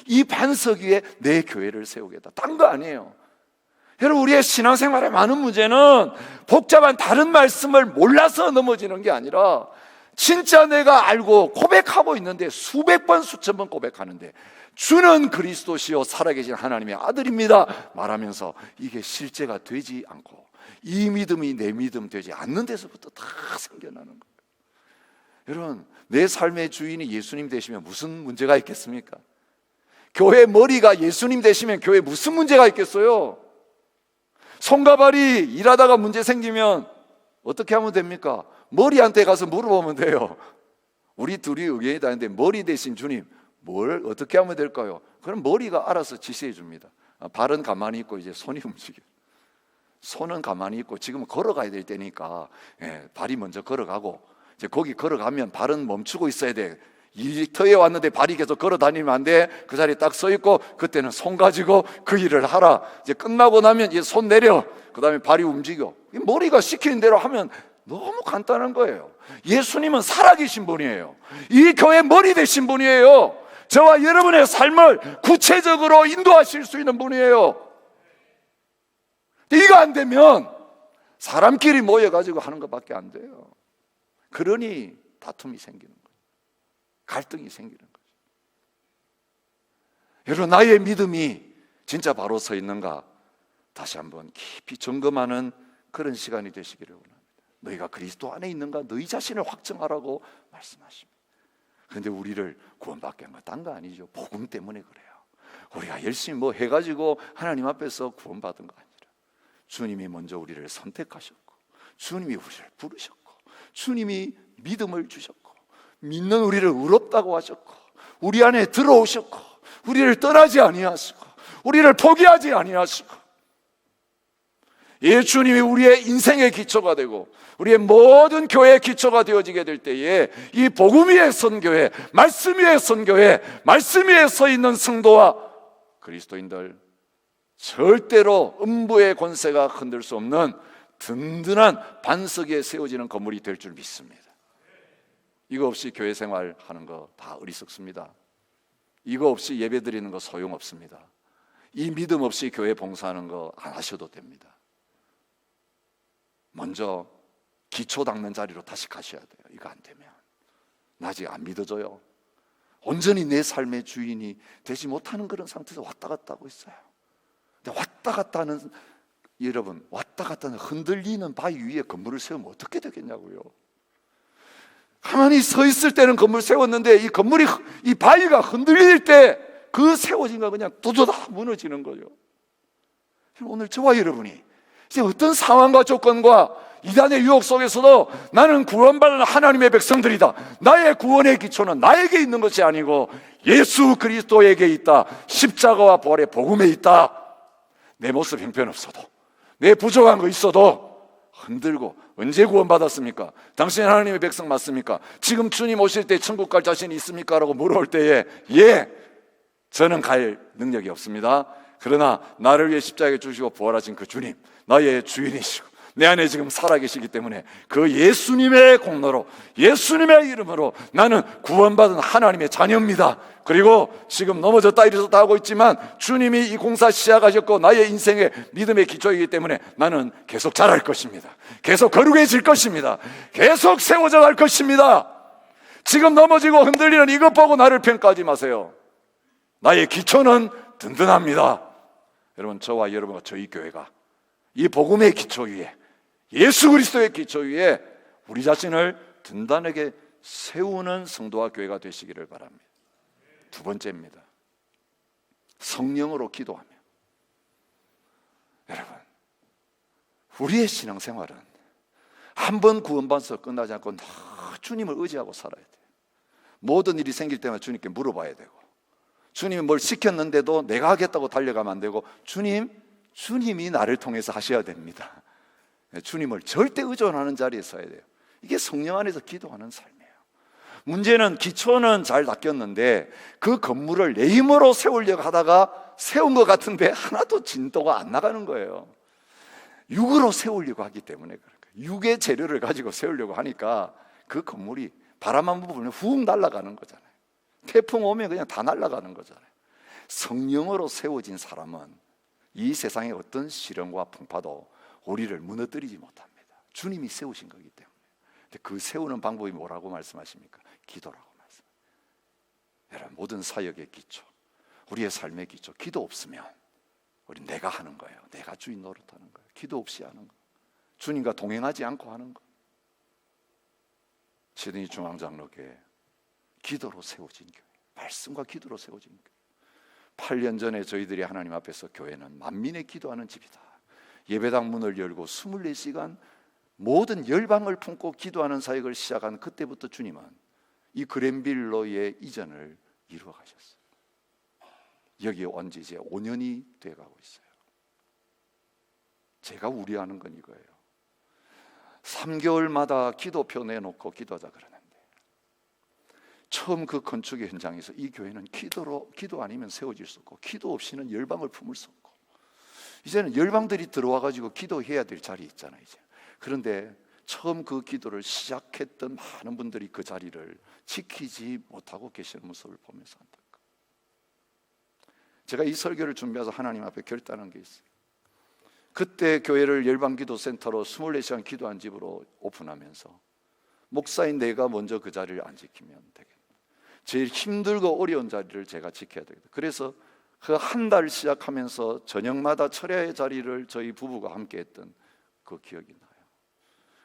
이 반석 위에 내 교회를 세우겠다. 딴 거 아니에요. 여러분, 우리의 신앙생활의 많은 문제는 복잡한 다른 말씀을 몰라서 넘어지는 게 아니라 진짜 내가 알고 고백하고 있는데 수백 번 수천 번 고백하는데 주는 그리스도시요 살아계신 하나님의 아들입니다 말하면서 이게 실제가 되지 않고 이 믿음이 내 믿음 되지 않는 데서부터 다 생겨나는 거예요. 여러분, 내 삶의 주인이 예수님 되시면 무슨 문제가 있겠습니까? 교회 머리가 예수님 되시면 교회에 무슨 문제가 있겠어요? 손과 발이 일하다가 문제 생기면 어떻게 하면 됩니까? 머리한테 가서 물어보면 돼요. 우리 둘이 의견이 다른데 머리 대신 주님 뭘 어떻게 하면 될까요? 그럼 머리가 알아서 지시해 줍니다. 발은 가만히 있고 이제 손이 움직여요. 손은 가만히 있고 지금 걸어가야 될 때니까 발이 먼저 걸어가고 이제 거기 걸어가면 발은 멈추고 있어야 돼. 일터에 왔는데 발이 계속 걸어 다니면 안 돼. 그 자리에 딱 서 있고 그때는 손 가지고 그 일을 하라. 이제 끝나고 나면 이제 손 내려. 그 다음에 발이 움직여. 머리가 시키는 대로 하면 너무 간단한 거예요. 예수님은 살아계신 분이에요. 이 교회 머리 되신 분이에요. 저와 여러분의 삶을 구체적으로 인도하실 수 있는 분이에요. 이거 안 되면 사람끼리 모여가지고 하는 것밖에 안 돼요. 그러니 다툼이 생기는 거예요. 갈등이 생기는 거죠. 여러분, 나의 믿음이 진짜 바로 서 있는가 다시 한번 깊이 점검하는 그런 시간이 되시기를 원합니다. 너희가 그리스도 안에 있는가 너희 자신을 확증하라고 말씀하십니다. 그런데 우리를 구원받게 한 거 딴 거 아니죠. 복음 때문에 그래요. 우리가 열심히 뭐 해가지고 하나님 앞에서 구원받은 거 아니라 주님이 먼저 우리를 선택하셨고 주님이 우리를 부르셨고 주님이 믿음을 주셨고 믿는 우리를 의롭다고 하셨고 우리 안에 들어오셨고 우리를 떠나지 아니하시고 우리를 포기하지 아니하시고 예, 주님이 우리의 인생의 기초가 되고 우리의 모든 교회의 기초가 되어지게 될 때에 이 복음 위에 선 교회, 말씀 위에 선 교회, 말씀 위에 서 있는 성도와 그리스도인들 절대로 음부의 권세가 흔들 수 없는 든든한 반석 위에 세워지는 건물이 될 줄 믿습니다. 이거 없이 교회 생활하는 거 다 어리석습니다. 이거 없이 예배 드리는 거 소용없습니다. 이 믿음 없이 교회 봉사하는 거 안 하셔도 됩니다. 먼저 기초 닦는 자리로 다시 가셔야 돼요. 이거 안 되면 나 아직 안 믿어져요. 온전히 내 삶의 주인이 되지 못하는 그런 상태에서 왔다 갔다 하고 있어요. 근데 왔다 갔다 하는 여러분, 왔다 갔다 하는 흔들리는 바위 위에 건물을 세우면 어떻게 되겠냐고요. 가만히 서 있을 때는 건물 세웠는데 이 건물이 이 바위가 흔들릴 때 그 세워진 거 그냥 도도다 무너지는 거죠. 오늘 저와 여러분이 이제 어떤 상황과 조건과 이단의 유혹 속에서도 나는 구원받은 하나님의 백성들이다. 나의 구원의 기초는 나에게 있는 것이 아니고 예수 그리스도에게 있다. 십자가와 부활의 복음에 있다. 내 모습 형편없어도 내 부족한 거 있어도 흔들고 언제 구원받았습니까? 당신 하나님의 백성 맞습니까? 지금 주님 오실 때 천국 갈 자신이 있습니까? 라고 물어올 때에 예, 저는 갈 능력이 없습니다. 그러나 나를 위해 십자가에 주시고 부활하신 그 주님, 나의 주인이시고 내 안에 지금 살아계시기 때문에 그 예수님의 공로로, 예수님의 이름으로 나는 구원받은 하나님의 자녀입니다. 그리고 지금 넘어졌다 일어섰다 하고 있지만 주님이 이 공사 시작하셨고 나의 인생의 믿음의 기초이기 때문에 나는 계속 자랄 것입니다. 계속 거룩해질 것입니다. 계속 세워져 갈 것입니다. 지금 넘어지고 흔들리는 이것 보고 나를 평가하지 마세요. 나의 기초는 든든합니다. 여러분, 저와 여러분과 저희 교회가 이 복음의 기초 위에, 예수 그리스도의 기초 위에 우리 자신을 든든하게 세우는 성도와 교회가 되시기를 바랍니다. 두 번째입니다. 성령으로 기도하며. 여러분, 우리의 신앙생활은 한 번 구원받아서 끝나지 않고 늘 주님을 의지하고 살아야 돼요. 모든 일이 생길 때마다 주님께 물어봐야 되고, 주님이 뭘 시켰는데도 내가 하겠다고 달려가면 안 되고, 주님이 나를 통해서 하셔야 됩니다. 주님을 절대 의존하는 자리에 서야 돼요. 이게 성령 안에서 기도하는 삶이에요. 문제는 기초는 잘 닦였는데 그 건물을 내 힘으로 세우려고 하다가 세운 것 같은데 하나도 진도가 안 나가는 거예요. 육으로 세우려고 하기 때문에 그런 거예요. 육의 재료를 가지고 세우려고 하니까 그 건물이 바람 한 번 불면 훅 날아가는 거잖아요. 태풍 오면 그냥 다 날아가는 거잖아요. 성령으로 세워진 사람은 이 세상의 어떤 시련과 풍파도 우리를 무너뜨리지 못합니다. 주님이 세우신 거기 때문에. 근데 그 세우는 방법이 뭐라고 말씀하십니까? 기도라고 말씀합니다. 여러분, 모든 사역의 기초, 우리의 삶의 기초, 기도 없으면 우리 내가 하는 거예요. 내가 주인 노릇하는 거예요. 기도 없이 하는 거, 주님과 동행하지 않고 하는 거. 시드니 중앙장로교회 기도로 세워진 교회, 말씀과 기도로 세워진 교회. 8년 전에 저희들이 하나님 앞에서 교회는 만민의 기도하는 집이다, 예배당 문을 열고 24시간 모든 열방을 품고 기도하는 사역을 시작한 그때부터 주님은 이 그랜빌로의 이전을 이루어 가셨어요. 여기에 온 지 이제 5년이 돼가고 있어요. 제가 우려하는 건 이거예요. 3개월마다 기도표 내놓고 기도하자 그러는데, 처음 그 건축의 현장에서 이 교회는 기도 아니면 세워질 수 없고, 기도 없이는 열방을 품을 수 없고, 이제는 열방들이 들어와 가지고 기도해야 될 자리 있잖아요 이제. 그런데 처음 그 기도를 시작했던 많은 분들이 그 자리를 지키지 못하고 계시는 모습을 보면서 안타까워요. 제가 이 설교를 준비해서 하나님 앞에 결단한 게 있어요. 그때 교회를 열방기도센터로 24시간 기도한 집으로 오픈하면서 목사인 내가 먼저 그 자리를 안 지키면 되겠다. 제일 힘들고 어려운 자리를 제가 지켜야 되겠다. 그래서 그 한 달 시작하면서 저녁마다 철야의 자리를 저희 부부가 함께 했던 그 기억이 나요.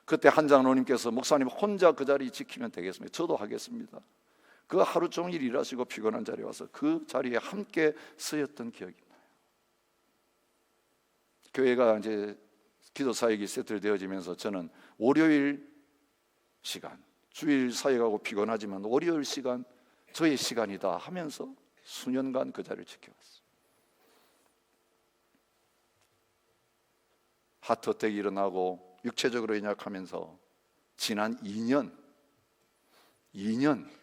그때 한 장로님께서 목사님 혼자 그 자리 지키면 되겠습니다. 저도 하겠습니다. 그 하루 종일 일하시고 피곤한 자리에 와서 그 자리에 함께 쓰였던 기억이 나요. 교회가 이제 기도 사역이 세틀되어지면서 저는 월요일 시간, 주일 사역하고 피곤하지만 월요일 시간 저의 시간이다 하면서 수년간 그 자리를 지켜왔어요. 하트어택이 일어나고 육체적으로 연약하면서 지난 2년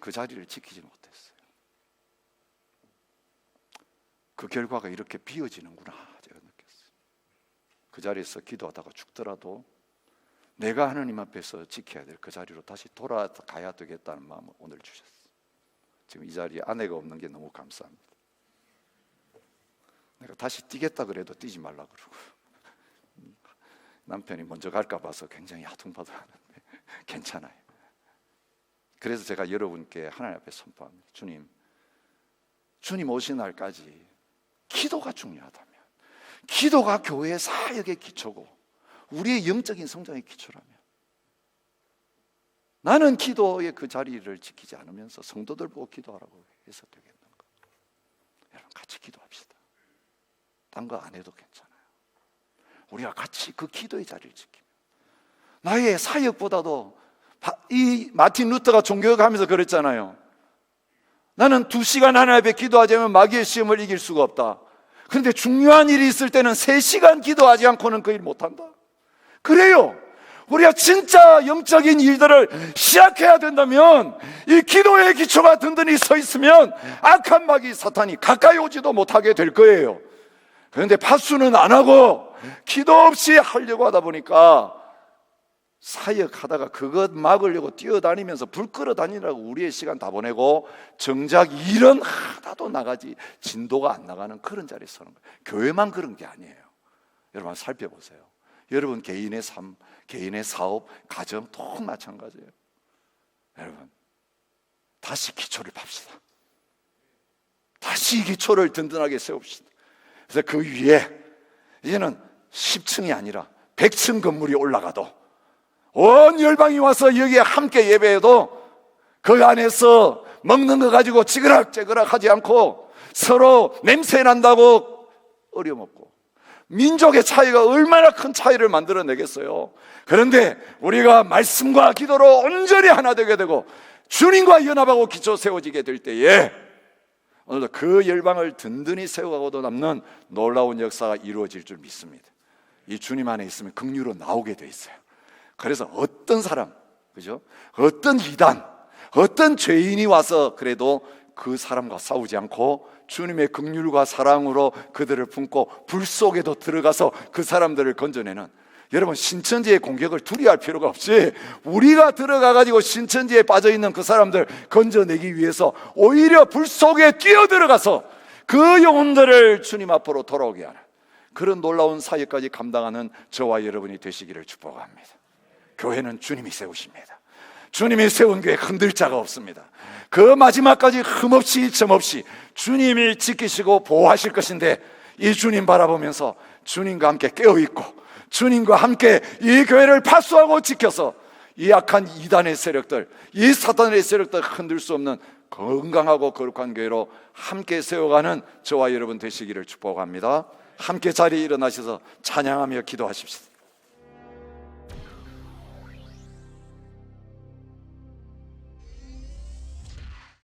그 자리를 지키지 못했어요. 그 결과가 이렇게 비어지는구나 제가 느꼈어요. 그 자리에서 기도하다가 죽더라도 내가 하나님 앞에서 지켜야 될 그 자리로 다시 돌아가야 되겠다는 마음을 오늘 주셨어요. 지금 이 자리에 아내가 없는 게 너무 감사합니다. 내가 다시 뛰겠다 그래도 뛰지 말라 그러고, 남편이 먼저 갈까 봐서 굉장히 아둥바둥 하는데 괜찮아요. 그래서 제가 여러분께 하나님 앞에 선포합니다. 주님 오신 날까지 기도가 중요하다면, 기도가 교회의 사역의 기초고 우리의 영적인 성장의 기초라면, 나는 기도의 그 자리를 지키지 않으면서 성도들 보고 기도하라고 해서 되겠는가? 여러분, 같이 기도합시다. 딴 거 안 해도 괜찮아요. 우리가 같이 그 기도의 자리를 지키며, 나의 사역보다도 이 마틴 루터가 종교개혁하면서 그랬잖아요. 나는 2시간 하나님 앞에 기도하지 않으면 마귀의 시험을 이길 수가 없다. 그런데 중요한 일이 있을 때는 3시간 기도하지 않고는 그 일 못한다. 그래요. 우리가 진짜 영적인 일들을 시작해야 된다면 이 기도의 기초가 든든히 서 있으면 악한 마귀 사탄이 가까이 오지도 못하게 될 거예요. 그런데 파수는 안 하고 기도 없이 하려고 하다 보니까 사역하다가 그것 막으려고 뛰어다니면서 불 끌어다니라고 우리의 시간 다 보내고 정작 일은 하나도 나가지 진도가 안 나가는 그런 자리에 서는 거예요. 교회만 그런 게 아니에요. 여러분 살펴보세요. 여러분 개인의 삶, 개인의 사업, 가정 또 마찬가지예요. 여러분 다시 기초를 팝시다. 다시 기초를 든든하게 세웁시다. 그래서 그 위에 이제는 10층이 아니라 100층 건물이 올라가도 온 열방이 와서 여기에 함께 예배해도 그 안에서 먹는 거 가지고 찌그락찌그락 하지 않고 서로 냄새 난다고 어려먹고 민족의 차이가 얼마나 큰 차이를 만들어내겠어요. 그런데 우리가 말씀과 기도로 온전히 하나 되게 되고 주님과 연합하고 기초 세워지게 될 때에 오늘도 그 열방을 든든히 세워가고도 남는 놀라운 역사가 이루어질 줄 믿습니다. 이 주님 안에 있으면 긍휼로 나오게 돼 있어요. 그래서 어떤 사람, 그죠? 어떤 이단, 어떤 죄인이 와서 그래도 그 사람과 싸우지 않고 주님의 긍휼과 사랑으로 그들을 품고 불 속에도 들어가서 그 사람들을 건져내는, 여러분 신천지의 공격을 두려워할 필요가 없이 우리가 들어가가지고 신천지에 빠져있는 그 사람들 건져내기 위해서 오히려 불 속에 뛰어들어가서 그 영혼들을 주님 앞으로 돌아오게 하는 그런 놀라운 사역까지 감당하는 저와 여러분이 되시기를 축복합니다. 교회는 주님이 세우십니다. 주님이 세운 교회 흔들 자가 없습니다. 그 마지막까지 흠없이 점없이 주님이 지키시고 보호하실 것인데 이 주님 바라보면서 주님과 함께 깨어있고 주님과 함께 이 교회를 파수하고 지켜서 이 악한 이단의 세력들, 이 사탄의 세력들 흔들 수 없는 건강하고 거룩한 교회로 함께 세워가는 저와 여러분 되시기를 축복합니다. 함께 자리에 일어나셔서 찬양하며 기도하십시다.